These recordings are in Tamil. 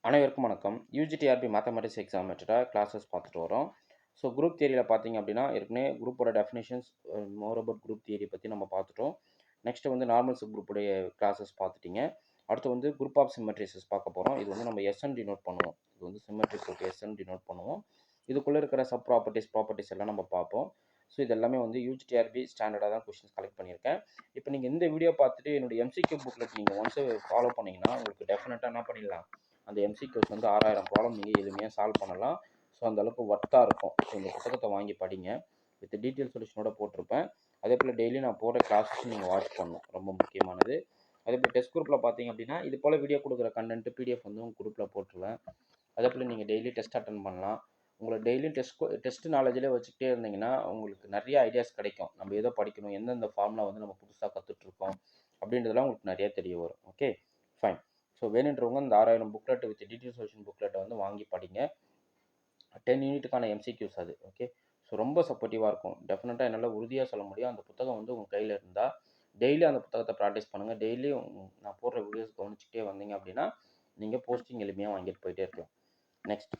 அனைவருக்கும் வணக்கம். யூஜிடிஆர்பி மேத்தமெட்டிக்ஸ் எக்ஸாமேட்டரா கிளாஸஸ் பார்த்துட்டு வரோம். ஸோ குரூப் தியரியில் பார்த்தீங்க அப்படின்னா ஏற்கனவே குரூப்போட definitions more about group theory பற்றி நம்ம பார்த்துட்டோம். நெக்ஸ்ட்டு வந்து நார்மல் சப் குரூப்புடைய கிளாஸஸ் பார்த்துட்டிங்க. அடுத்து வந்து குரூப் ஆஃப் சிமெட்ரிஸஸ் பார்க்க போகிறோம். இது வந்து நம்ம எஸ்என் டினோட் பண்ணுவோம். இது வந்து சிமெட்ரி குரூப் எஸ்என் டினோட் பண்ணுவோம். இதுக்குள்ளே இருக்கிற சப் ப்ராப்பர்ட்டிஸ் எல்லாம் நம்ம பார்ப்போம். ஸோ இது எல்லாமே வந்து யூஜிடிஆர்பி ஸ்டாண்டர்டாக தான் கொஸ்டின்ஸ் கலெக்ட் பண்ணியிருக்கேன். இப்போ நீங்கள் இந்த வீடியோ பார்த்துட்டு என்னுடைய எம்சிக்யூ புக்கில் நீங்கள் ஒன்ஸு ஃபாலோ பண்ணிங்கன்னா உங்களுக்கு டெஃபினட்டாக என்ன பண்ணிடலாம், அந்த எம்சிக்யூஸ் வந்து 6000 ப்ராப்ளம் நீங்கள் எளிமையாக சால்வ் பண்ணலாம். ஸோ அந்தளவுக்கு ஒர்த்தாக இருக்கும். ஸோ இந்த புத்தகத்தை வாங்கி படிங்க. வித் டீட்டெயில் சொல்யூஷனோட போட்டிருப்பேன். அதே போல் டெய்லி நான் போடுற கிளாஸஸும் நீங்கள் வாட்ச் பண்ணணும், ரொம்ப முக்கியமானது. அதே போல் டெஸ்ட் குரூப்பில் பார்த்தீங்க அப்படின்னா இது போல் வீடியோ கொடுக்குற கண்டென்ட் பிடிஎஃப் வந்து உங்கள் குரூப்பில் போட்டுருவேன். அதே போல் நீங்கள் டெய்லி டெஸ்ட் அட்டன் பண்ணலாம். உங்களை டெய்லி டெஸ்ட் நாலேஜில் வச்சுக்கிட்டே இருந்தீங்கன்னா உங்களுக்கு நிறைய ஐடியாஸ் கிடைக்கும். நம்ம எதோ படிக்கணும், எந்தெந்த ஃபார்முலா வந்து நம்ம புதுசாக கற்றுட்ருக்கோம் அப்படின்றதெல்லாம் உங்களுக்கு நிறைய தெரிய வரும். Okay, fine. ஸோ வேணுன்றவங்க இந்த 6000 புக்லெட் வித் டீட்டெயில் சொல்யூஷன் புக்லெட்டை வந்து வாங்கி படிங்க. 10 யூனிட்டுக்கான எம்சிக்யூஸ் அது. ஓகே, ஸோ ரொம்ப சப்போர்ட்டிவாக இருக்கும். டெஃபினட்டாக என்னால் உறுதியாக சொல்ல முடியும். அந்த புத்தகம் வந்து உங்கள் கையில் இருந்தால் டெய்லி அந்த புத்தகத்தை ப்ராக்டிஸ் பண்ணுங்கள். டெய்லி நான் போடுற வீடியோஸ் கவனிச்சுட்டே வந்தீங்க அப்படின்னா நீங்கள் போஸ்டிங் எளிமையாக வாங்கிட்டு போயிட்டே இருக்கலாம். நெக்ஸ்ட்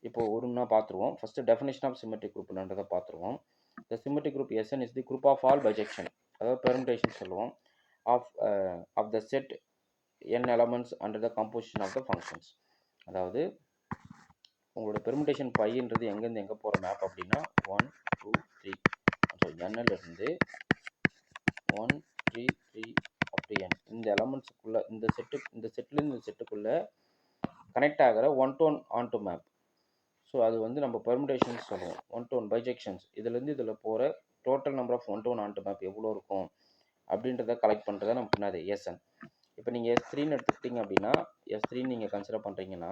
இப்போது ஒருன்னா பார்த்துருவோம். ஃபஸ்ட்டு டெஃபினேஷன் ஆஃப் சிமெட்ரிக் குரூப்ன்றதை பார்த்துருவோம். The symmetric group SN is the group of all bijection, அதாவது பெர்முடேஷன் சொல்லுவோம், of the set n elements under the composition of the functions. அதாவது உங்களோட பெர்முடேஷன் பைன்றது எங்கேருந்து எங்கே போகிற மேப் அப்படின்னா 1 2 3 ஸோ என்எல்லிருந்து 1 3 3 அப் டு என் இந்த எலமெண்ட்ஸுக்குள்ளே இந்த செட்லேருந்து இந்த செட்டுக்குள்ளே கனெக்ட் ஆகிற 1 to 1 ஆன்டு மேப். ஸோ அது வந்து நம்ம பெர்முடேஷன்ஸ் சொல்லுவோம். 1 to 1 பைஜெக்ஷன்ஸ். இதுலேருந்து இதில் போகிற total number of 1 to 1 onto map எவ்வளோ இருக்கும் அப்படின்றத கலெக்ட் பண்ணுறத நமக்கு என்னது எஸ்என். இப்போ நீங்கள் S3ன்னு எடுத்துக்கிட்டிங்க அப்படின்னா S3 நீங்கள் கன்சிடர் பண்ணுறீங்கன்னா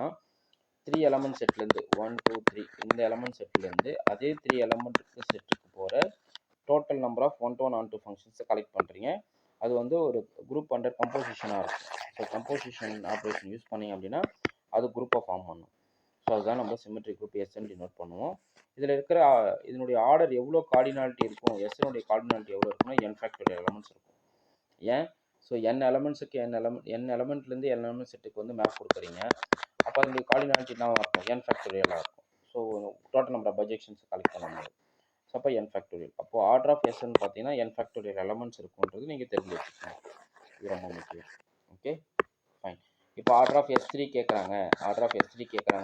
3 எலமெண்ட் செட்லேருந்து 1 2 3 இந்த எலமெண்ட் செட்லேருந்து அதே 3 எலமெண்ட்டுக்கு செட்டுக்கு போகிற total number of 1 to 1 onto ஃபங்க்ஷன்ஸை கலெக்ட் பண்ணுறீங்க. அது வந்து ஒரு குரூப் அண்டர் கம்போசிஷனாக இருக்கும். ஸோ கம்போசிஷன் ஆப்ரேஷன் யூஸ் பண்ணிங்க அப்படின்னா அது குரூப்பை ஃபார்ம் பண்ணும். ஸோ அதுதான் நம்ம சிமெட்ரிக் குரூப் எஸ்என் டினோட் பண்ணுவோம். இதில் இருக்கிற இதனுடைய ஆர்டர் எவ்வளோ கார்டினாலிட்டி இருக்கும், எஸ்னுடைய கார்டினாலிட்டி எவ்வளோ இருக்குன்னா n ஃபேக்டோரியல் எலமெண்ட்ஸ் இருக்கும். ஏன்? So n எலமெண்ட்ஸுக்கு n எலமெண்ட்லேருந்து n element செட்டுக்கு வந்து மேப் கொடுக்குறீங்க. அப்போ அதனுடைய கார்டினாலிட்டி என்ன இருக்கும், n ஃபேக்டோரியலாக இருக்கும். So total number of bijections collect பண்ண முடியும். ஸோ அப்போ n ஃபேக்டோரியல். அப்போது ஆர்டர் ஆஃப் எஸ்ன்னு பார்த்தீங்கன்னா n ஃபேக்டோரியல் எலமெண்ட்ஸ் இருக்குன்றது நீங்கள் தெரிஞ்சு வச்சுக்கணும். இது ரொம்ப முக்கியம். Okay, fine. இப்போ ஆர்டர் ஆஃப் S3 கேட்குறாங்க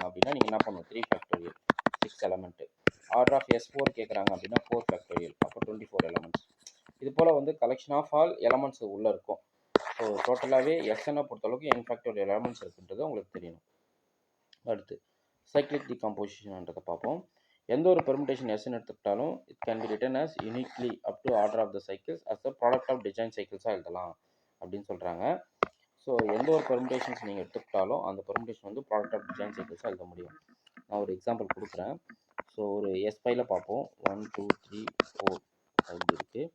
அப்படின்னா நீங்கள் என்ன பண்ணணும், 3 factorial 6 element. Order of S4 கேட்குறாங்க அப்படின்னா 4 ஃபேக்டோரியல், அப்போ 24 எலமெண்ட்ஸ். இது போல் வந்து கலெக்ஷன் ஆஃப் ஆல் எலமெண்ட்ஸ் உள்ளே இருக்கும். ஸோ டோட்டலாகவே எஸ்என்னை பொறுத்தளவுக்கு n ஃபேக்டோரியல் எலமெண்ட்ஸ் இருக்குன்றது உங்களுக்கு தெரியணும். அடுத்து சைக்ளிக் டிகம்போசிஷன்ன்றதை பார்ப்போம். எந்த ஒரு பெர்முடேஷன் எஸ்என் எடுத்துக்கிட்டாலும் it can be written as uniquely up to order of the cycles as the product of design சைக்கிள்ஸாக எழுதலாம் அப்படின்னு சொல்கிறாங்க. ஸோ எந்த ஒரு பெர்முடேஷன்ஸ் நீங்கள் எடுத்துக்கிட்டாலும் அந்த பெர்முடேஷன் வந்து ப்ராடக்ட் ஆஃப் டிசைன் சைக்கிள்ஸாக எழுத முடியும். நான் ஒரு எக்ஸாம்பிள் கொடுக்குறேன். ஸோ ஒரு S5ல பார்ப்போம். 1 2 3 4 5 இருக்குது.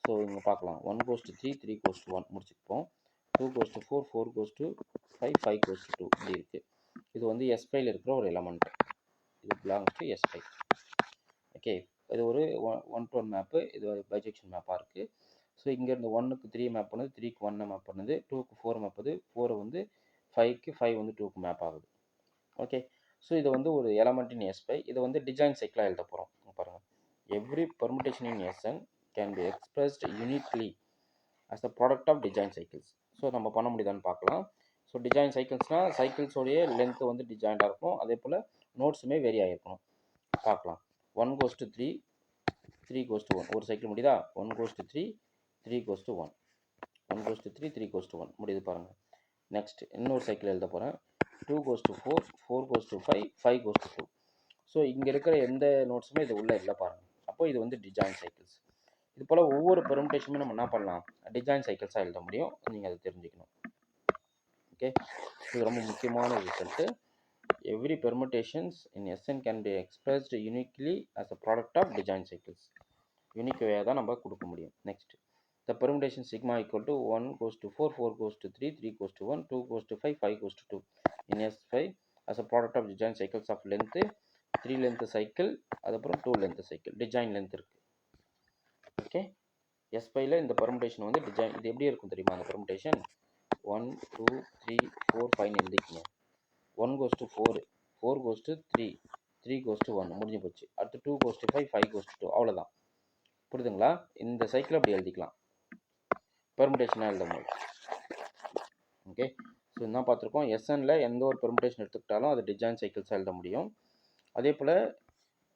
ஸோ இங்கே பார்க்கலாம் 1 goes to 3 3 goes to 1 முடிச்சுப்போம். 2 goes to 4 4 goes to 5 5 goes to 2 இப்படி இருக்குது. இது வந்து S5ல இருக்கிற ஒரு எலமெண்ட். இது பிலாங்ஸ் டு S5. ஓகே, இது ஒரு 1 to 1 மேப்பு. இது ஒரு பைஜெக்ஷன் மேப்பாக இருக்குது. ஸோ இங்கேருந்து 1க்கு 3 மேப் பண்ணுது, 3க்கு 1 மேப் பண்ணுது, 2க்கு 4 மேப் பண்ணுது, 4 வந்து 5க்கு 5 வந்து 2க்கு மேப் ஆகுது. ஓகே, ஸோ இது வந்து ஒரு எலமெண்ட் இன் S5. இதை வந்து டிசைன் சைக்கிளாக எழுத போகிறோம். பாருங்கள், every permutation in SN can be expressed uniquely as a product of design cycles. So நம்ம பண்ண முடியுதான்னு பார்க்கலாம். ஸோ டிசைன் சைக்கிள்ஸ்னால் சைக்கிள்ஸோடைய லென்த்து வந்து டிசைண்டாக இருக்கும். அதே போல் நோட்ஸுமே வேரி ஆகிருக்கணும். பார்க்கலாம். 1 goes to 3 3 goes to 1 ஒரு சைக்கிள் முடியுதா? 1 goes to 3 3 goes to 1 1 goes to 3 3 goes to 1 முடியுது பாருங்கள். நெக்ஸ்ட் இன்னொரு சைக்கிள் எழுத போகிறேன். 2 goes to 4 4 goes to 5 5 goes to 2. So இங்கே இருக்கிற எந்த நோட்ஸுமே இது உள்ளே இல்லை பாருங்கள். அப்போ இது வந்து டிசைன் சைக்கிள்ஸ். இது போல் ஒவ்வொரு பெர்முடேஷனுமே நம்ம என்ன பண்ணலாம், டிசைன் சைக்கிள்ஸாக எழுத முடியும். நீங்கள் அதை தெரிஞ்சுக்கணும். ஓகே, இது ரொம்ப முக்கியமான result. Every permutations in S n can be expressed uniquely as a product of design cycles. Unique வேயாக தான் நம்ம கொடுக்க முடியும். Next, the permutation sigma equal to 1 goes to 4 4 goes to 3 3 goes to 1 2 goes to 5 5 goes to 2 in S5 as a product of design cycles of length 3 length cycle அதுக்கப்புறம் 2 length cycle design length இருக்கு. ஓகே, S5ல இந்த பெர்முடேஷன் வந்து டிசைன் இது எப்படி இருக்கும் தெரியுமா? அந்த permutation 1 2 3 4 5 எழுதிக்கிங்க. 1 goes to 4, 4 goes to 3, 3 goes to 1 முடிஞ்சு போச்சு. அடுத்து 2 goes to 5, 5 goes to 2 அவ்வளோதான். புரியுதுங்களா? இந்த சைக்கிள் அப்படி எழுதிக்கலாம் பெர்முடேஷனாக எழுதும்போது. ஓகே, ஸோ என்ன பார்த்துருக்கோம், எஸ்எனில் எந்த ஒரு பெர்முடேஷன் எடுத்துக்கிட்டாலும் அது டிஜாயின் சைக்கிள்ஸாக எழுத முடியும். அதே போல்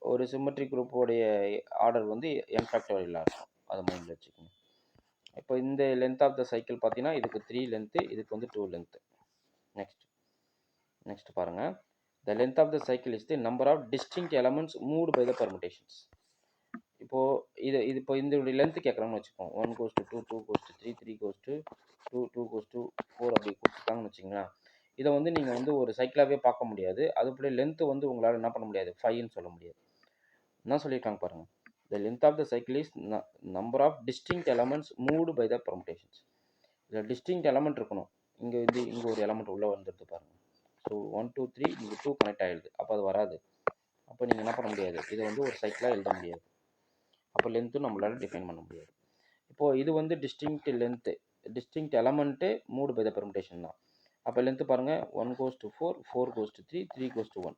ஒரு சிமெட்ரிக் குரூப்போடைய ஆர்டர் வந்து n ஃபேக்டோரியலாக இருக்கும், அதை மைண்டில் வச்சுக்கோங்க. இப்போ இந்த லென்த் ஆஃப் த சைக்கிள் பார்த்தீங்கன்னா இதுக்கு 3 லென்த்து, இதுக்கு வந்து 2 லென்த்து. நெக்ஸ்ட் பாருங்கள், the length of the cycle is the number of distinct elements moved by the permutations. இப்போது இது இப்போ இந்த லென்த்து கேட்குறாங்கன்னு வச்சுக்கோங்க. 1 goes to 2, 2 goes to 3, 3 goes to 2, 2 goes to 4 அப்படி கொடுத்துருக்காங்கன்னு வச்சுங்களேன். இதை வந்து நீங்கள் வந்து ஒரு சைக்கிளாகவே பார்க்க முடியாது. அதுபோல லென்த்து வந்து உங்களால் என்ன பண்ண முடியாது, 5ன்னு சொல்ல முடியாது. என்ன சொல்லியிருக்காங்க பாருங்கள், the length of the cycle is number of distinct elements moved by the permutations. இதில் டிஸ்டிங்க்ட் எலமெண்ட் இருக்கணும். இங்கே ஒரு எலமெண்ட் உள்ளே வந்துடுது பாருங்கள். ஸோ 1 2 3 இங்கே 2 கனெக்ட் ஆகிடுது, அப்போ அது வராது. அப்போ நீங்கள் என்ன பண்ண முடியாது, இதை வந்து ஒரு சைக்கிளாக எழுத முடியாது. அப்போ லென்த்தும் நம்மளால் டிஃபைன் பண்ண முடியாது. இப்போது இது வந்து distinct length, distinct element moved by the permutation தான். அப்போ லென்த்து பாருங்கள், 1 goes to 4, 4 goes to 3, 3 goes to 1.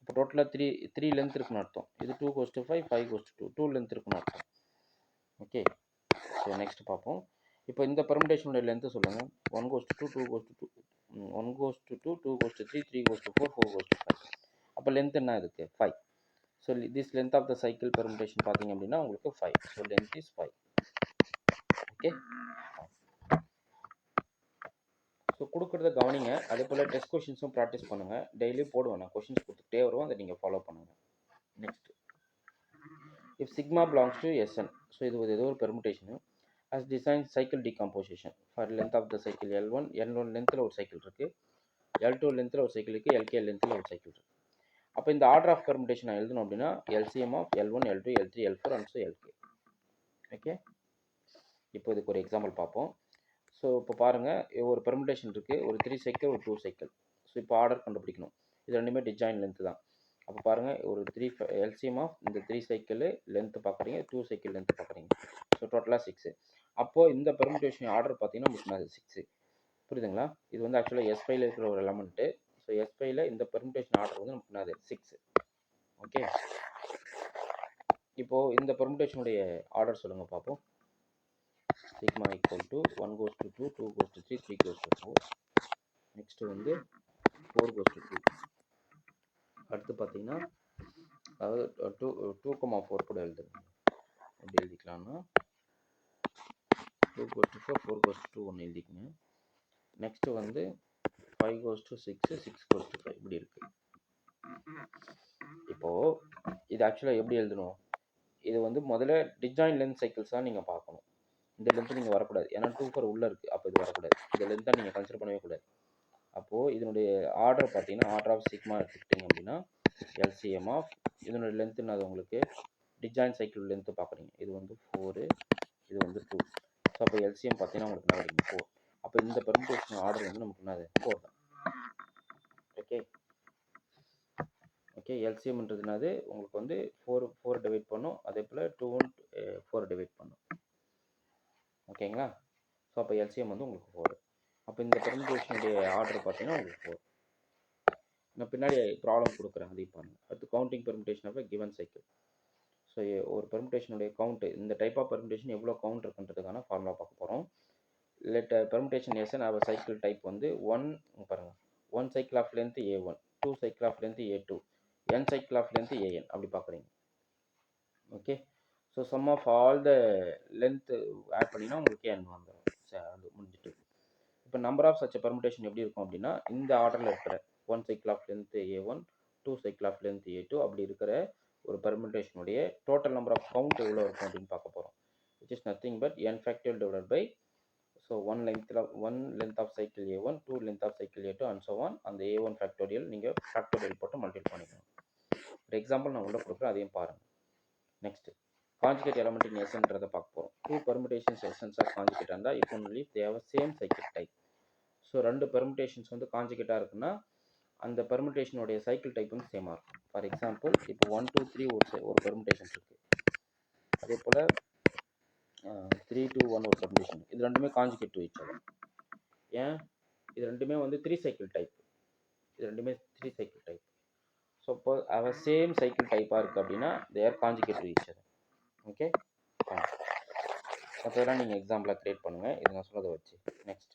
இப்போ டோட்டலாக 3 லென்த் இருக்குன்னு அர்த்தம். இது 2 goes to 5, 5 goes to 2, 2 length இருக்குன்னு அர்த்தம். ஓகே, ஸோ நெக்ஸ்ட் பார்ப்போம். இப்போ இந்த பெர்முடேஷனோட லென்த்து சொல்லுங்கள். 1 goes to 2, 2 goes to 2, 1 goes to 2, 2 goes to 3, 3 goes to 4, 4 goes to 5. அப்போ லென்த் என்ன இருக்குது, 5. So this length of the cycle permutation பார்த்தீங்க அப்படின்னா உங்களுக்கு 5. So length is 5. Okay, so கொடுக்குறத கவனிங்க. அதே போல் டெஸ்ட் கொஷின்ஸும் ப்ராக்டிஸ் பண்ணுங்கள். டெய்லி போடுவேன், நான் கொஷின்ஸ் கொடுத்துக்கிட்டே வருவோம், அதை நீங்கள் ஃபாலோ பண்ணுங்கள். Next, if sigma belongs to S N, so இது ஏதோ ஒரு பெர்முடேஷனு. as design cycle decomposition for length of the cycle L1, L1 லென்த்தில் ஒரு சைக்கிள் இருக்குது, L2 லென்த்தில் ஒரு சைக்கிள் இருக்குது, LK லென்த்தில் ஒரு சைக்கிள் இருக்குது. அப்போ இந்த ஆர்டர் ஆஃப் பெர்முடேஷன் நான் எழுதணும் அப்படின்னா LCM of L1, L2, L3, L4 and so LK. Okay, இப்போ இதுக்கு ஒரு எக்ஸாம்பிள் பார்ப்போம். ஸோ இப்போ பாருங்கள், ஒரு பெர்முடேஷன் இருக்குது, ஒரு 3 சைக்கிள், ஒரு 2 சைக்கிள். ஸோ இப்போ ஆர்டர் கண்டுபிடிக்கணும். இது ரெண்டுமே டிஜாயின் லென்த்து தான். அப்போ பாருங்கள், ஒரு 3 LCM ஆஃப் இந்த 3 சைக்கிள் லென்த்து பார்க்குறீங்க, 2 சைக்கிள் லென்த்து பார்க்குறீங்க. ஸோ டோட்டலாக 6. அப்போது இந்த பெர்முடேஷன் ஆர்டர் பார்த்தீங்கன்னா உங்களுக்கு 6. புரியுதுங்களா? இது வந்து ஆக்சுவலாக S5ல இருக்கிற ஒரு எலமெண்ட்டு. ஸோ S5ல இந்த பெர்முடேஷன் ஆர்டர் வந்து நமக்கு 6. ஓகே, இப்போது இந்த பெர்முடேஷனுடைய ஆர்டர் சொல்லுங்கள் பார்ப்போம். Sigma equal to 1 goes to 2, 2 goes to 3, 3 goes to 4. Next வந்து 4 goes to 2. அடுத்து பார்த்தீங்கன்னா அதாவது 2,4 கூட எழுதுங்க. எப்படி எழுதிக்கலாம்னா 2 goes to 4, 4 goes to 2 ஒன்று எழுதிக்கங்க. நெக்ஸ்ட்டு வந்து 5 goes to 6, 6 goes to 5 இப்படி இருக்குது. இப்போது இது ஆக்சுவலாக எப்படி எழுதணும், இது வந்து முதல்ல டிஜாயின் லென்த் சைக்கிள்ஸ் தான் நீங்கள் பார்க்கணும். இந்த லென்த்து நீங்கள் வரக்கூடாது, ஏன்னா 2 4 உள்ளே இருக்குது. அப்போ இது வரக்கூடாது, இந்த லென்த்தாக நீங்கள் கன்சிடர் பண்ணவே கூடாது. அப்போது இதனுடைய ஆர்டர் பார்த்தீங்கன்னா ஆர்டர் ஆஃப் சிக்மா எடுத்துக்கிட்டிங்க அப்படின்னா LCM ஆஃப் இதனுடைய லென்த்துன்னு அது உங்களுக்கு டிஜாயின் சைக்கிள் லென்த்து பார்க்குறீங்க. இது வந்து 4, இது வந்து 2. ஸோ அப்போ LCM பார்த்தீங்கன்னா உங்களுக்கு என்ன கிடைக்கும், 4. அப்போ இந்த பெர்முடேஷன் ஆர்டர் வந்து நமக்கு என்னது 4 தான். ஓகே ஓகே, LCMன்றதுனாது உங்களுக்கு வந்து 4 டிவைட் பண்ணும், அதே போல் 2 4 டிவைட் பண்ணும். ஓகேங்களா? ஸோ அப்போ LCM வந்து உங்களுக்கு 4. அப்போ இந்த பெர்முடேஷனுடைய ஆர்டர் பார்த்தீங்கன்னா உங்களுக்கு 4. நான் பின்னாடி ப்ராப்ளம் கொடுக்குறேன், அதையும் பாருங்கள். அடுத்து counting permutation of given cycle. So ஒரு பெர்முடேஷனுடைய கவுண்ட்டு, இந்த டைப் ஆஃப் பெர்முடேஷன் எவ்வளோ கவுண்ட் இருக்குன்றதுக்கான ஃபார்முலா பார்க்க போகிறோம். Let permutation S N have cycle type வந்து 1 பாருங்கள், 1 cycle of length A1, 2 cycle of length A2, n cycle of length AN அப்படி பார்க்குறீங்க. Okay, so sum of all the length add பண்ணிங்கன்னா உங்களுக்கு n வந்துடும். சரி, அது முடிஞ்சிட்டு. இப்போ நம்பர் ஆஃப் சச் பெர்முடேஷன் எப்படி இருக்கும் அப்படின்னா இந்த ஆர்டரில் இருக்கிற 1 cycle of length A1, 2 cycle of length A2 அப்படி இருக்கிற ஒரு பெர்முடேஷனுடைய டோட்டல் நம்பர் ஆஃப் கவுண்ட் எவ்வளோ இருக்கும் அப்படின்னு பார்க்க போகிறோம். Which is nothing but n factorial divided by so 1 length of cycle A1, 2 length of cycle A2 and so on. அந்த A1 ஃபேக்டோரியல் நீங்கள் ஃபேக்டோரியல் போட்டு மல்டிபிள் பண்ணிக்கணும். ஒரு எக்ஸாம்பிள் நான் உள்ள கொடுக்குறேன், அதையும் பாருங்கள். நெக்ஸ்ட், கான்ஜுகேட் எலமெண்ட் இன் எஸ்ன்றதை பார்க்க போகிறோம். 2 பெர்முடேஷன்ஸ் எசன்ஸ் ஆஃப் கான்ஜுகேட் இருந்தால் இப்போ ஒன்லி தேவை same cycle type. So 2 permutations வந்து கான்ஜுகேட்டாக இருக்குன்னா அந்த பெர்முடேஷனுடைய சைக்கிள் டைப் வந்து சேமாக இருக்கும். ஃபார் எக்ஸாம்பிள் இப்போ 1 2 3 ஒரு பெர்முடேஷன் இருக்குது, அதே போல் 3 2 1 ஒரு பெர்முடேஷன். இது ரெண்டுமே கான்ஜுகேட் டு ஈச் அதர். ஏன், இது ரெண்டுமே வந்து 3 சைக்கிள் டைப். இது ரெண்டுமே 3 சைக்கிள் டைப். ஸோ இப்போ அவ சேம் சைக்கிள் டைப்பாக இருக்குது அப்படின்னா they are conjugate to each other. Okay, மற்றதெல்லாம் நீங்கள் எக்ஸாம்பிளாக க்ரியேட் பண்ணுங்கள், இது நான் சொன்னதை வச்சு. நெக்ஸ்ட்,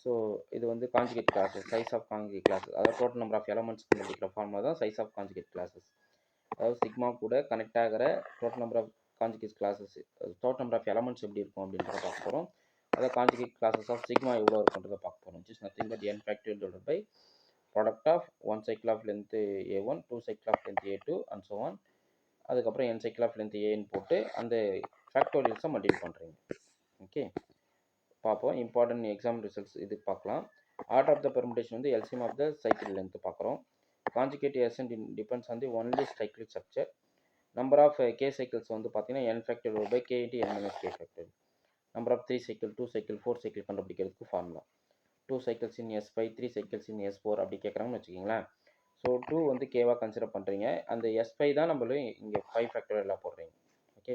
ஸோ இது வந்து conjugate classes, size of conjugate classes, அதாவது டோட்டல் நம்பர் ஆஃப் எலமெண்ட்ஸ் கண்டுபிடிக்கிற ஃபார்முலா தான் சைஸ் ஆஃப் காஞ்சுகேட் கிளாஸஸ். அதாவது சிக்மா கூட கனெக்ட் ஆகிற total number of conjugate classes, total number of elements எப்படி இருக்கும் அப்படின்றத பார்க்க போகிறோம். அதாவது காஞ்சுகேட் கிளாஸஸ் ஆஃப் சிக்மா எவ்வளோ இருக்குன்றதை பார்க்க போகிறோம். It's nothing but n factorial divided by product of 1 cycle of length a1, 2 cycle of length a2 and so on. அதுக்கப்புறம் n சைக்கிள் ஆஃப் லென்த் ஏன்னு போட்டு அந்த ஃபேக்டோரியல்ஸை மல்டிபிள் பண்ணுறீங்க. ஓகே, பார்ப்போம். இம்பார்ட்டன்ட் எக்ஸாம் ரிசல்ட்ஸ் இது பார்க்கலாம். ஆர்டர் ஆஃப் த பெர்முடேஷன் வந்து LCM of the cycle length பார்க்குறோம். காஞ்சுகேட் எசன்ட் depends on the only cycle structure. Number of K cycles வந்து பார்த்தீங்கன்னா n factorial by k into n minus k factorial. Number of 3 cycle, 2 cycle, 4 cycle கண்டுபிடிக்கிறதுக்கு formula 2 cycles in S5, 3 cycles in S4 அப்படி கேட்குறாங்கன்னு வச்சுக்கிங்களேன். ஸோ 2 வந்து கேவாக கன்சிடர் பண்ணுறீங்க. அந்த S5 தான் நம்மளும் இங்கே 5 ஃபேக்டரியலாக போடுறீங்க. ஓகே,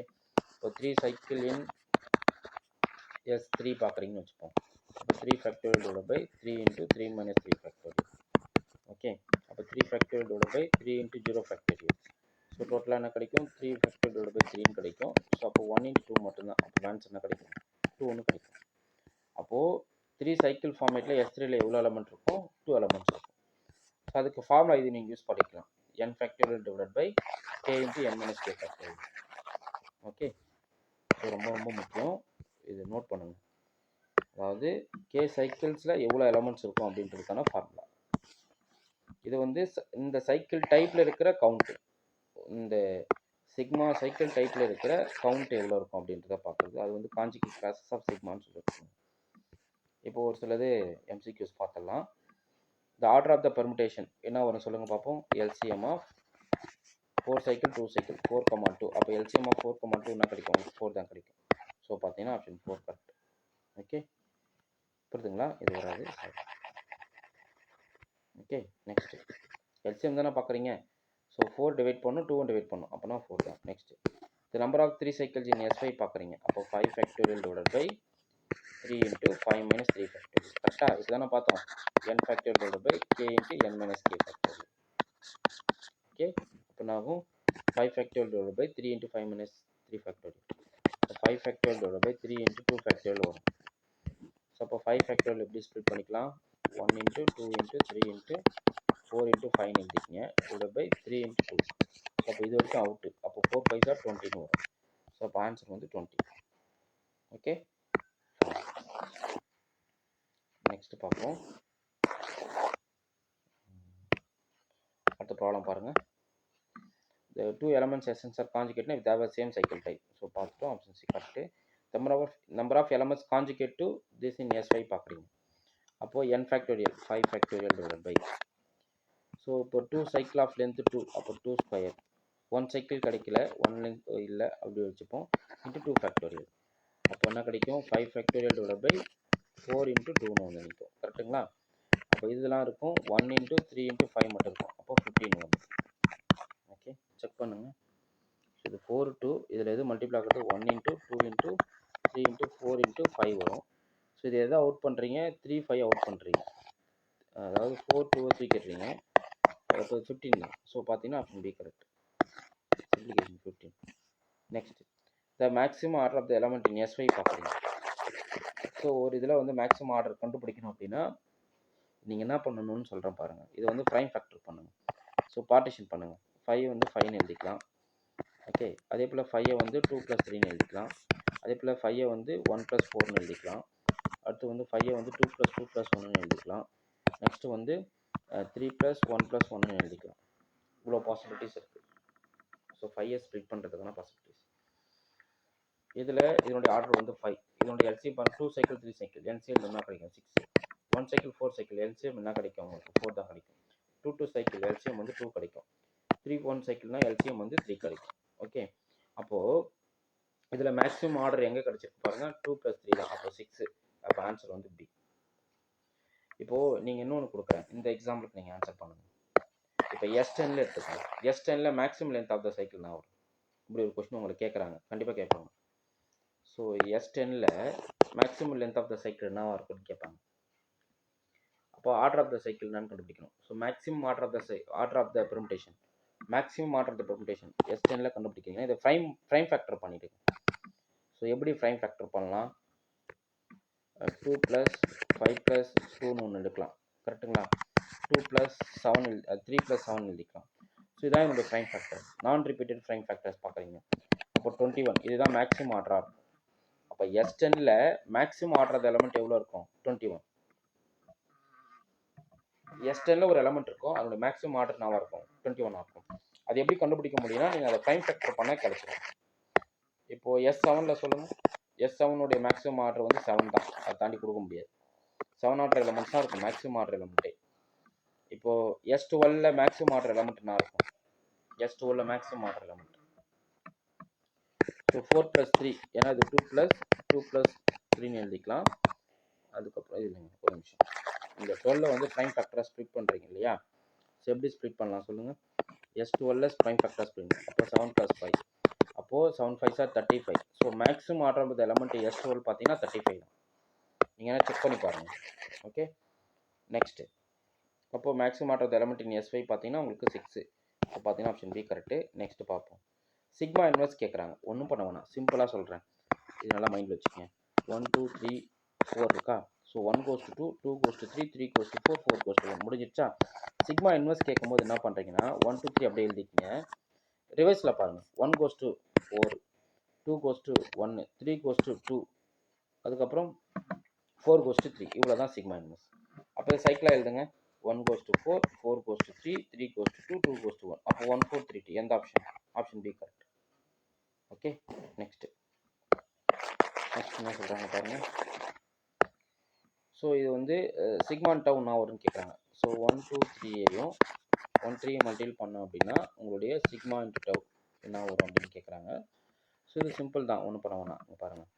இப்போ 3 சைக்கிள் இன் S3 பார்க்குறீங்கன்னு வச்சுப்போம். அப்போ 3 factorial divide by 3 into 3 minus 3 factorial. Okay, அப்போ 3 factorial divide by 3 into 0 factorial. So டோட்டலாக என்ன கிடைக்கும்? 3 ஃபேக்டரியல் டிவைட் பை 3 கிடைக்கும். ஸோ அப்போ 1 இன்ட்டு 2 மட்டும்தான். அப்போ ஆன்சர் என்ன கிடைக்கும்? 2 கிடைக்கும். அப்போது 3 சைக்கிள் ஃபார்மேட்டில் S3ல எவ்வளோ எலமெண்ட் இருக்கும்? 2 எலமெண்ட்ஸ் இருக்கும். ஸோ அதுக்கு ஃபார்முலா இது நீங்கள் யூஸ் பண்ணிக்கலாம். n factorial divide by k into n minus k factorial. Okay, so ரொம்ப ரொம்ப முக்கியம், இது நோட் பண்ணுங்கள். அதாவது k சைக்கிள்ஸில் எவ்வளோ எலமெண்ட்ஸ் இருக்கும் அப்படின்றதுக்கான ஃபார்முலா. இது வந்து இந்த சைக்கிள் டைப்பில் இருக்கிற கவுண்ட்டு, இந்த சிக்மா சைக்கிள் டைப்பில் இருக்கிற கவுண்ட் எவ்வளோ இருக்கும் அப்படின்றத பார்க்குறது. அது வந்து காஞ்சுகேட் கிளாஸஸ் ஆஃப் சிக்மான்னு சொல்லியிருக்கோம். இப்போ ஒரு சிலது MCQs பார்த்துடலாம். The order of the permutation என்ன வரும் சொல்லுங்கள் பார்ப்போம். LCM of 4 cycle, 2 cycle, 4,2. அப்போ எல்சிஎம் ஆஃப் 4,2 என்ன கிடைக்கும்? 4 தான் கிடைக்கும். ஸோ பார்த்தீங்கன்னா ஆப்ஷன் 4 கரெக்ட். ஓகே, புரியுதுங்களா? இது வராது. ஓகே, நெக்ஸ்ட் எல்சிஎம் தானே பார்க்குறீங்க. ஸோ 4 டிவைட் பண்ணும், 2 டிவைட் பண்ணும், அப்போனா 4 தான். Next, the number of 3 cycles in S5 பார்க்குறீங்க. அப்போ 5 factorial divide by 3 into 5 minus 3 factorial. கரெக்டாக இது தானே பார்த்தோம். n factorial divide by k into n minus k factorial. Okay, அப்போ நாகும் 5 factorial divide by 3 into 5 minus 3 factorial. 5 factorial divide by 3 into 2 factorial வரும். ஸோ அப்போ 5 ஃபேக்டோரியல் எப்படி ஸ்ப்ளிட் பண்ணிக்கலாம்? 1 இன்ட்டு 2 இன்ட்டு 3 இன்ட்டு 4 இன்ட்டு 5 எழுதிக்கிங்க டிவைட் பை 3 இன்ட்டு 2. ஸோ அப்போ இது வரைக்கும் அவுட்டு. அப்போ 4 5 ஆர் 20ன்னு வரும். ஸோ அப்போ ஆன்சர் வந்து 20. ஓகே, நெக்ஸ்ட் பார்ப்போம். அடுத்த ப்ராப்ளம் பாருங்கள். The two elements essence are conjugate if they have the same cycle type. So பார்த்துட்டோம். Option C correct. Number of elements conjugate to this in S5 பார்க்குறீங்க. அப்போது n factorial 5 factorial divide by. So இப்போ 2 சைக்கிள் ஆஃப் லென்த் 2, அப்போ 2 ஸ்கொயர். 1 சைக்கிள் கிடைக்கல, 1 லென்த் இல்லை, அப்படி வச்சுப்போம். Into 2 factorial. அப்போ என்ன கிடைக்கும்? 5 ஃபேக்டோரியல் டிவைட் பை 4 இன்ட்டு 2ன்னு வந்து நிற்கும். கரெக்டுங்களா? அப்போ இதெல்லாம் இருக்கும். 1 இன்ட்டு 3 இன்ட்டு 5 மட்டும் இருக்கும். அப்போ 15 வந்து. ஓகே, செக் பண்ணுங்கள். இது 4 2, இதில் எது மல்டிபிள் ஆகிறது? 1 இன்ட்டு 2 இன்ட்டு 3 இன்ட்டு 4 இன்ட்டு 5 வரும். ஸோ இது எதை அவுட் பண்ணுறீங்க? 3 5 அவுட் பண்ணுறீங்க. அதாவது 4 2 தூக்கிடுறீங்க. அப்போ 15 தான். ஸோ பார்த்தீங்கன்னா option B correct. Simplification 15. Next, the maximum order of the element in S5 பார்க்குறீங்க. ஸோ ஒரு இதில் வந்து மேக்ஸிமம் ஆர்டர் கண்டுபிடிக்கணும் அப்படின்னா நீங்கள் என்ன பண்ணணும்னு சொல்கிறேன் பாருங்கள். இது வந்து ப்ரைம் ஃபேக்டர் பண்ணுங்கள். ஸோ பார்ட்டிஷன் பண்ணுங்கள். 5 வந்து 5ன்னு எழுதிக்கலாம். ஓகே, அதே போல் 5 வந்து 2 + 3ன்னு எழுதிக்கலாம். அதே போல் 5 வந்து 1 + 4ன்னு எழுதிக்கலாம். அடுத்து வந்து 5 வந்து 2 + 2 + 1ன்னு எழுதிக்கலாம். நெக்ஸ்ட்டு வந்து 3 + 1 + 1ன்னு எழுதிக்கலாம். இவ்வளோ பாசிபிலிட்டிஸ் இருக்குது. ஸோ 5 ஸ்ப்ளிட் பண்ணுறதுக்கான பாசிபிலிட்டிஸ். இதில் இதனுடைய ஆர்டர் வந்து 5. இதனுடைய எல்சிஎம் 2 சைக்கிள் 3 சைக்கிள் எல்சிஎம் என்ன கிடைக்கும்? 6. 1 சைக்கிள் 4 சைக்கிள் எல்சிஎம் என்ன கிடைக்கும்? உங்களுக்கு 4 தான் கிடைக்கும். 2 2 சைக்கிள் எல்சிஎம் வந்து 2 கிடைக்கும். 3 1 சைக்கிள்னா எல்சிஎம் வந்து 3 கிடைக்கும். ஓகே, அப்போது இதில் மேக்ஸிமம் ஆர்டர் எங்கே கிடச்சிருக்கு பாருங்கள். 2 + 3 தான். அப்போ 6. அப்போ ஆன்சர் வந்து பி. இப்போது நீங்கள் இன்னொன்று கொடுக்குறேன். இந்த எக்ஸாம்பிளுக்கு நீங்கள் ஆன்சர் பண்ணுங்கள். இப்போ S10ல் எடுத்துக்கோங்க. S10ல் maximum length of the cycle நான் வரும். இப்படி ஒரு கொஸ்டின் உங்களுக்கு கேட்குறாங்க, கண்டிப்பாக கேட்பாங்க. ஸோ S10ல் maximum length of the cycle என்னவாக இருக்குன்னு கேட்பாங்க. அப்போ ஆர்டர் ஆஃப் த சைக்கிள் என்னன்னு கண்டுபிடிக்கணும். So maximum order of the permutation S10ல் கண்டுபிடிக்கிறீங்க. இதை ப்ரைம் ஃபேக்டர் பண்ணிவிடுங்க. ஸோ எப்படி ப்ரைம் ஃபேக்டர் பண்ணலாம்? 2 + 5 + 2ன்னு ஒன்று எடுக்கலாம். கரெக்டுங்களா? 2 + 7 3 + 7 எழுதிக்கலாம். ஸோ இதான் என்னுடைய ப்ரைம் ஃபேக்டர். நான் ரிப்பீட்டட் ப்ரைம் ஃபேக்டர்ஸ் பார்க்குறீங்க. அப்போ 21 இதுதான் மேக்ஸிமம் ஆர்டர். அப்போ S10ல் மேக்ஸிமம் ஆர்டர் எலமெண்ட் எவ்வளோ இருக்கும்? 21. S10ல் ஒரு எலமெண்ட் இருக்கும், அதோட மேக்ஸிமம் ஆர்டர் நாவாக இருக்கும், 21 இருக்கும். அது எப்படி கண்டுபிடிக்க முடியும்னா நீங்கள் அதை ப்ரைம் ஃபேக்டர் பண்ணால் கிடைச்சிடும். இப்போது S7ல் சொல்லுங்கள். S7உடைய மேக்ஸிமம் ஆர்டர் வந்து 7 தான், அதை தாண்டி கொடுக்க முடியாது. 7 ஆர்டர் எலமெண்ட்ஸ் தான் இருக்கும் மேக்ஸிமம் ஆர்டர் எலமெண்ட்டே. இப்போது S12ல் மேக்ஸிமம் ஆர்டர் எலமெண்ட் என்ன இருக்கும்? S12ல் மேக்ஸிமம் ஆர்டர் எலமெண்ட் ஸோ 4 + 3, ஏன்னா இது 2 + 3ன்னு எழுதிக்கலாம். அதுக்கப்புறம் இல்லைங்க, ஒரு நிமிஷம். இந்த 12 வந்து ப்ரைம் ஃபேக்டராக ஸ்ப்ளிட் பண்ணுறீங்க இல்லையா? ஸோ எப்படி ஸ்ப்ளிட் பண்ணலாம் சொல்லுங்கள்? S12ல் ப்ரைம் ஃபேக்டராக ஸ்ப்ளிட், அப்போ 7 + 5, அப்போது 7 5 are 35. So maximum order of the element S12 பார்த்தீங்கன்னா 35 தான். நீங்கள் என்ன செக் பண்ணி பாருங்கள். Okay, next. அப்போது maximum order of the element in S5 பார்த்தீங்கன்னா உங்களுக்கு 6. ஸோ பார்த்தீங்கன்னா ஆப்ஷன் பி கரெக்டு. நெக்ஸ்ட்டு பார்ப்போம். சிக்மா இன்வெர்ஸ் கேட்குறாங்க. ஒன்றும் பண்ண வேணாம், சிம்பிளாக சொல்கிறேன், இது நல்லா மைண்டில் வச்சுக்கோங்க. 1 2 3 4 இருக்கா? So 1 goes to 2, 2 goes to 3, 3 goes to 4, 4 goes to 1 முடிஞ்சிடுச்சா? Sigma inverse கேட்கும்போது என்ன பண்ணுறீங்கன்னா 1 2 3 அப்படியே எழுதிக்கிங்க. ரிவர்ஸில் பாருங்கள். 1 goes to 4, 2 goes to 1, 3 goes to 2, அதுக்கப்புறம் 4 goes to 3. இவ்வளோ தான் சிக்மா இன்வெர்ஸ். அப்போ சைக்கிளாக எழுதுங்க. 1 goes to 4, 4 goes to 3, 3 goes to 2, 2 goes to 1. அப்போ 1 4 3 2. எந்த option? Option B correct. Okay, next என்ன சொல்கிறாங்க பாருங்கள். ஸோ இது வந்து சிக்மான் டவு நான் வரும்னு கேட்குறாங்க. ஸோ 1 2 3ஐயும் 1 3 மல்டிபிள் பண்ணோம் அப்படின்னா உங்களுடைய சிக்மா இன்ட்டு டவு என்ன வரும் அப்படின்னு கேட்குறாங்க. ஸோ இது சிம்பிள் தான், ஒன்றும் பண்ண வேணாம். பாருங்கள்.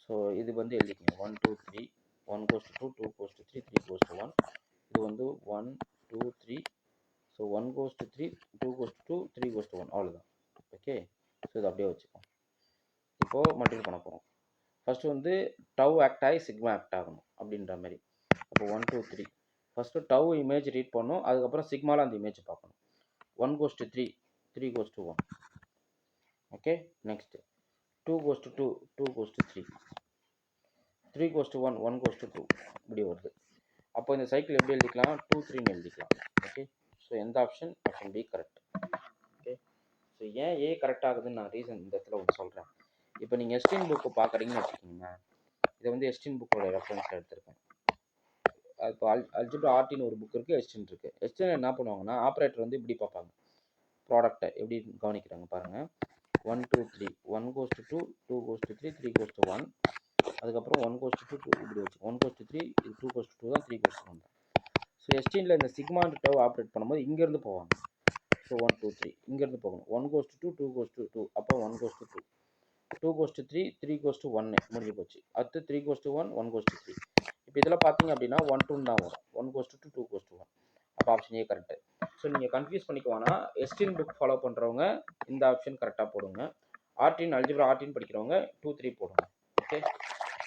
ஸோ இது வந்து எழுதிக்கங்க. 1 2 3, 1 goes to 2, 2 goes to 3, 3 goes to 1. இது வந்து 1 2 3. So 1 goes to 3, 2 goes to 2, 3 goes to 1. அவ்வளோதான். ஓகே, ஸோ இது அப்படியே வச்சுக்கோம். இப்போது மல்டிபிள் பண்ண போகிறோம். ஃபஸ்ட்டு வந்து டவ் ஆக்ட் ஆகி சிக்மா ஆக்ட் ஆகணும் அப்படின்ற மாதிரி. அப்போ 1 2 3 ஃபஸ்ட்டு டவ் இமேஜ் ரீட் பண்ணணும், அதுக்கப்புறம் சிக்மாவில் அந்த இமேஜ் பார்க்கணும். 1 goes to 3, 3 goes to 1. Okay, next 2 goes to 2, 2 goes to 3, 3 goes to 1, 1 goes to 2. இப்படி வருது. அப்போ இந்த சைக்கிள் எப்படி எழுதிக்கலாம்? 2 3ன்னு எழுதிக்கலாம். ஓகே, ஸோ எந்த option? Option B correct. Okay, so ஏன் ஏ கரெக்ட் ஆகுதுன்னு நான் ரீசன் இந்த இடத்துல ஒன்று சொல்கிறேன். இப்போ நீங்கள் எஸ்டின் புக்கு பார்க்குறீங்கன்னு வச்சுக்கோங்க. இதை வந்து எஸ்டின் புக்கோட ரெஃபரன்ஸில் எடுத்திருக்கேன். இப்போ அல்ஜிப்ரா ஆர்டின்னு ஒரு புக் இருக்குது, எஸ்டின் இருக்குது. எஸ்டின் என்ன பண்ணுவாங்கன்னா ஆப்ரேட்டர் வந்து இப்படி பார்ப்பாங்க, ப்ராடக்டை எப்படி கவனிக்கிறாங்க பாருங்கள். 1 2 3, 1 goes to 2, 2 goes to 3, 3 goes to 1. அதுக்கப்புறம் 1 goes to 2, 2 இப்படி வச்சு 1 goes to 3, 2 goes to 2 தான், 3 goes to 1 தான். ஸோ எஸ்டினில் இந்த சிக்மா டவ் ஆப்ரேட் பண்ணும்போது இங்கேருந்து போவாங்க. ஸோ 1 2 3 இங்கேருந்து போகணும். 1 goes to 2, 2 goes to 2, அப்போ 1 goes to 2, 2 goes to 3, 3 goes to 1 முடிஞ்சு போச்சு. அடுத்து 3 goes to 1, 1 goes to 3. இப்போ இதில் பார்த்தீங்க அப்படின்னா 1 2 தான் வரும். 1 goes to 2, 2 goes to 1. அப்போ ஆப்ஷன் ஏ கரெக்டு. ஸோ நீங்கள் கன்ஃபியூஸ் பண்ணிக்குவானா, எஸ்டின் புக் ஃபாலோ பண்ணுறவங்க இந்த ஆப்ஷன் கரெக்டாக போடுங்க. ஆர்டின் அல்ஜிப்ரா ஆர்டின் படிக்கிறவங்க 2 3 போடுங்க. ஓகே,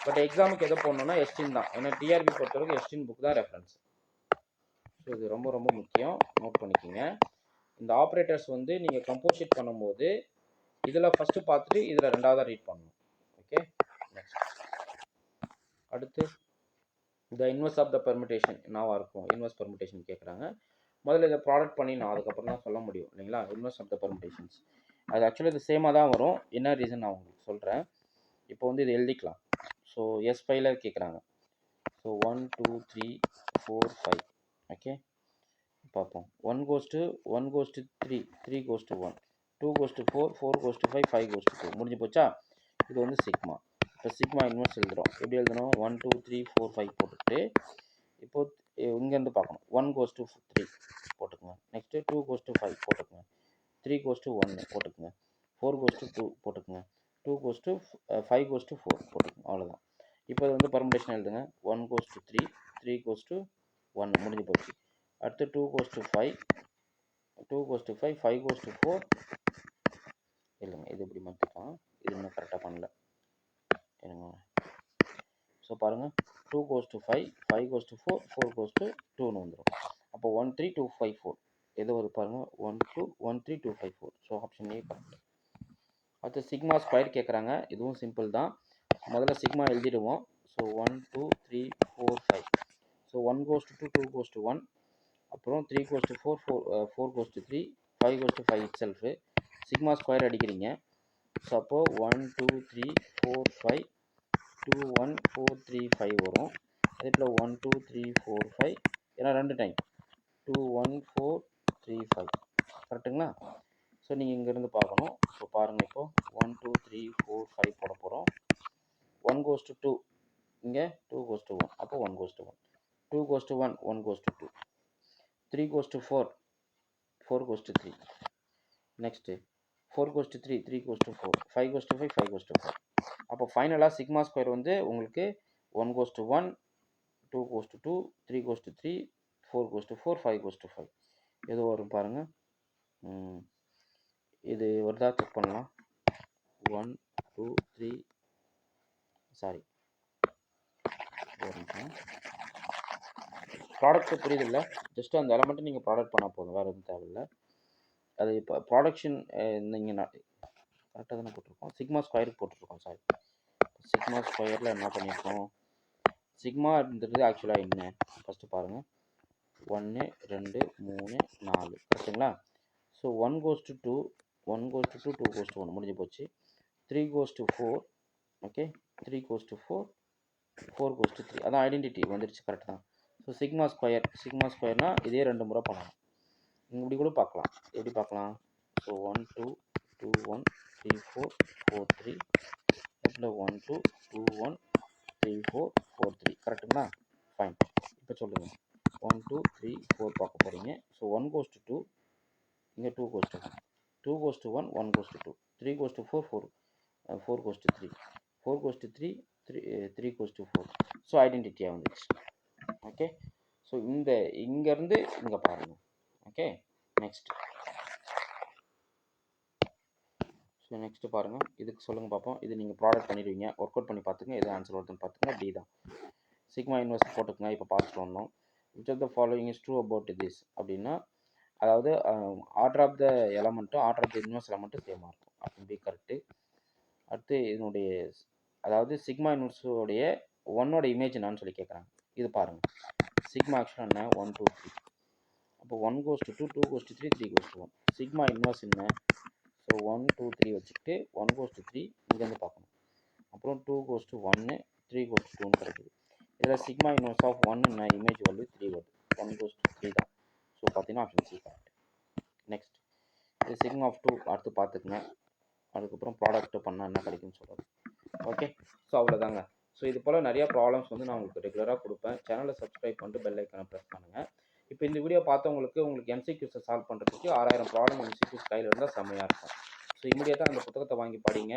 பட் எக்ஸாமுக்கு எதை போடணுன்னா எஸ்டின் தான், ஏன்னா டிஆர்பி பொறுத்தவரைக்கும் எஸ்டின் புக் தான் ரெஃபரன்ஸ். ஸோ இது ரொம்ப ரொம்ப முக்கியம், நோட் பண்ணிக்கோங்க. இந்த ஆப்ரேட்டர்ஸ் வந்து நீங்கள் கம்போசிட் பண்ணும்போது இதில் ஃபஸ்ட்டு பார்த்துட்டு இதில் ரெண்டாவதாக ரீட் பண்ணணும். ஓகே, நெக்ஸ்ட் அடுத்து இந்த இன்வெர்ஸ் ஆஃப் த பெர்முடேஷன் என்னவா இருக்கும்? இன்வெர்ஸ் பெர்முடேஷன் கேட்குறாங்க. முதல்ல இதை ப்ராடக்ட் பண்ணி நான் அதுக்கப்புறம் தான் சொல்ல முடியும் இல்லைங்களா? இன்வெர்ஸ் ஆஃப் த பெர்முடேஷன்ஸ் அது ஆக்சுவலி இது சேமாக தான் வரும். என்ன ரீசன் நான் உங்களுக்கு சொல்கிறேன். இப்போ வந்து இது எழுதிக்கலாம். ஸோ S5ல கேட்குறாங்க. ஸோ 1 2 3 4 5. ஓகே, பார்ப்போம். 1 goes to 3, 3 goes to 1, 2 goes to 4, 4 goes to 5, 5 goes to 2. முடிஞ்சு போச்சா? இது வந்து சிக்மா. இப்போ சிக்மா இன்வெர்ஸ் எழுதுகிறோம். எப்படி எழுதணும்? 1 2 3 4 5 போட்டுட்டு இப்போது இங்கேருந்து பார்க்கணும். 1 goes to 3 போட்டுக்குங்க. நெக்ஸ்ட்டு 2 goes to 5 போட்டுக்குங்க. 3 goes to 1 போட்டுக்குங்க. 4 goes to 2 போட்டுக்குங்க. 2 goes to 5 goes to 4 போட்டுக்குங்க. அவ்வளோதான். இப்போ இது வந்து பர்முடேஷன் எழுதுங்க. 1 goes to 3, 3 goes to 1 முடிஞ்சு போச்சு. அடுத்து 2 goes to 5, 2 goes to 5, 5 goes to 4. இல்லைங்க, இது இப்படி மாற்றிக்கலாம். இது இன்னும் கரெக்டாக பண்ணல. இல்லைங்க. ஸோ பாருங்கள், 2 goes to 5, 5 goes to 4, 4 goes to 2ன்னு வந்துடும். அப்போ 1 3 2 5 4 எது வருது பாருங்கள், 1 2 1 3 2 5 4. So option A correct. அடுத்து சிக்மா ஸ்கொயர் கேட்குறாங்க. இதுவும் சிம்பிள் தான். முதல்ல சிக்மா எழுதிடுவோம். So 1 2 3 4 5. So 1 goes to 2, 2 goes to 1, அப்புறம் 3 goes to 4, 4 goes to 3, 5 goes to 5 itself. Sigma square அடிக்கிறீங்க. ஸோ அப்போது 1 2 3 4 5 2 1 4 3 5 வரும். அதே போல் 1 2 3 4 5, ஏன்னா 2 டைம் 2 1 4 3 5 கரெக்டுங்களா? ஸோ நீங்கள் இங்கேருந்து பார்க்கணும். ஸோ பாருங்கள், இப்போது 1 2 3 4 5 போட போகிறோம். 1 goes to 2, இங்கே 2 goes to 1, அப்போ 1 goes to 1. 2 goes to 1, 1 goes to 2. 3 goes to 4, 4 goes to 3. Next 4 goes to 3, 3 goes to 4, 5 goes to 5, 5 goes to 4. அப்போ ஃபைனலாக சிக்மா ஸ்கொயர் வந்து உங்களுக்கு 1 goes to 1, 2 goes to 2, 3 goes to 3, 4 goes to 4, 5 goes to 5. எது வரும் பாருங்கள். இது வருதா செக் பண்ணலாம். 1 2 3 சாரி ப்ராடக்ட் புரியுது இல்லை? ஜஸ்ட் அந்த எலமெண்ட்டை நீங்கள் ப்ராடக்ட் பண்ணால் போதும், வேறு எதுவும் தேவையில்லை. அது இப்போ ப்ராடக்ஷன் நீங்கள் கரெக்டாக தானே போட்டிருக்கோம். சிக்மா ஸ்கொயருக்கு போட்டிருக்கோம். சாரி, சிக்மா ஸ்கொயரில் என்ன பண்ணியிருக்கோம், சிக்மான்றது ஆக்சுவலாக என்ன ஃபஸ்ட்டு பாருங்கள். 1 2 3 4 கரெக்டுங்களா? So 1 goes to 2, 1 goes to 2, 2 goes to 1 முடிஞ்சு போச்சு. 3 goes to 4, okay, 3 goes to 4, 4 goes to 3. அதான் ஐடென்டிட்டி வந்துடுச்சு, கரெக்ட் தான். ஸோ சிக்மா ஸ்கொயர்னால் இதே 2 முறை பண்ணலாம். இப்படி கூட பார்க்கலாம். எப்படி பார்க்கலாம்? ஸோ 1 2 2 1 3 4 4 3, இதில் 1 2 2 1 3 4 4 3 கரெக்டுங்களா? ஃபைன். இப்போ சொல்லுங்கள், 1 2 3 4 பார்க்க போகிறீங்க. ஸோ 1 goes to 2, இங்கே 2 goes to 1, 2 goes to 1, 1 goes to 2, 3 goes to 4, 4 goes to 3, 4 goes to 3, 3 goes to 4. So ஐடென்டிட்டியாக வந்துச்சு. ஓகே, ஸோ இங்கேருந்து இங்கே பாருங்கள். ஓகே, நெக்ஸ்ட்டு பாருங்கள். இதுக்கு சொல்லுங்கள் பார்ப்போம். இது நீங்கள் ப்ராடக்ட் பண்ணிடுவீங்க, ஒர்க் அவுட் பண்ணி பார்த்துங்க, எது ஆன்சர் வருதுன்னு பார்த்துங்க. டி தான். சிக்மா இன்வெர்ஸ் போட்டுக்குங்க. இப்போ பார்த்துட்டு வந்தோம். Which of the following is true about this அப்படின்னா, அதாவது ஆர்டர் ஆஃப் த எலமெண்ட்டும் ஆர்டர் ஆஃப் த இன்வெர்ஸ் எலமெண்ட்டும் சேமாக இருக்கும். அப்படி பி கரெக்டு. அடுத்து இதனுடைய அதாவது சிக்மா இன்வெர்ஸோடைய 1ஓட இமேஜ் என்னான்னு சொல்லி கேட்குறாங்க. இது பாருங்கள். சிக்மா ஆக்சுவலாக என்ன, 1 2 3. அப்போ 1 goes to 2, 2 goes to 3, 3 goes to 1. Sigma inverse என்ன? ஸோ 1 2 3 வச்சுக்கிட்டு 1 goes to 3 இங்கேருந்து பார்க்கணும். அப்புறம் 2 goes to 1, 3 goes to 2ன்னு கிடைக்குது. இதில் சிக்மா இன்வெர்ஸ் ஆஃப் 1 என்ன, இமேஜ் வேல்யூ 3 வருது. 1 goes to 3 தான். ஸோ பார்த்தீங்கன்னா ஆப்ஷன் சி கரெக்ட். நெக்ஸ்ட் இது சிக்மா ஆஃப் 2 அடுத்து பார்த்துக்குங்க. அதுக்கப்புறம் ப்ராடக்ட் பண்ணால் என்ன கிடைக்குன்னு சொல்கிறது. ஓகே, ஸோ அவ்வளோதாங்க. ஸோ இது போல் நிறையா ப்ராப்ளம்ஸ் வந்து நான் உங்களுக்கு ரெகுலராக கொடுப்பேன். சேனலை சப்ஸ்கிரைப் பண்ணிட்டு பெல் ஐக்கானை ப்ரெஸ் பண்ணுங்கள். இப்போ இந்த வீடியோ பார்த்தவங்களுக்கு எம்சிக்யூஸை சால்வ் பண்ணுறதுக்கு 6000 ப்ராப்ளம் எம்சிக்யூஸ் கையில் இருந்தால் செம்மையாக இருக்கும். ஸோ இமீடியட்டாக அந்த புத்தகத்தை வாங்கி படிங்க.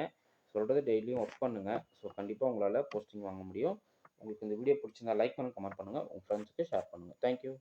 சொல்கிறது டெய்லியும் ஒர்க் பண்ணுங்கள். ஸோ கண்டிப்பாக உங்களால் போஸ்டிங் வாங்க முடியும். உங்களுக்கு இந்த வீடியோ பிடிச்சிருந்தா லைக் பண்ணுங்கள், கமெண்ட் பண்ணுங்கள், உங்கள் ஃப்ரெண்ட்ஸுக்கு ஷேர் பண்ணுங்கள். தேங்க்யூ.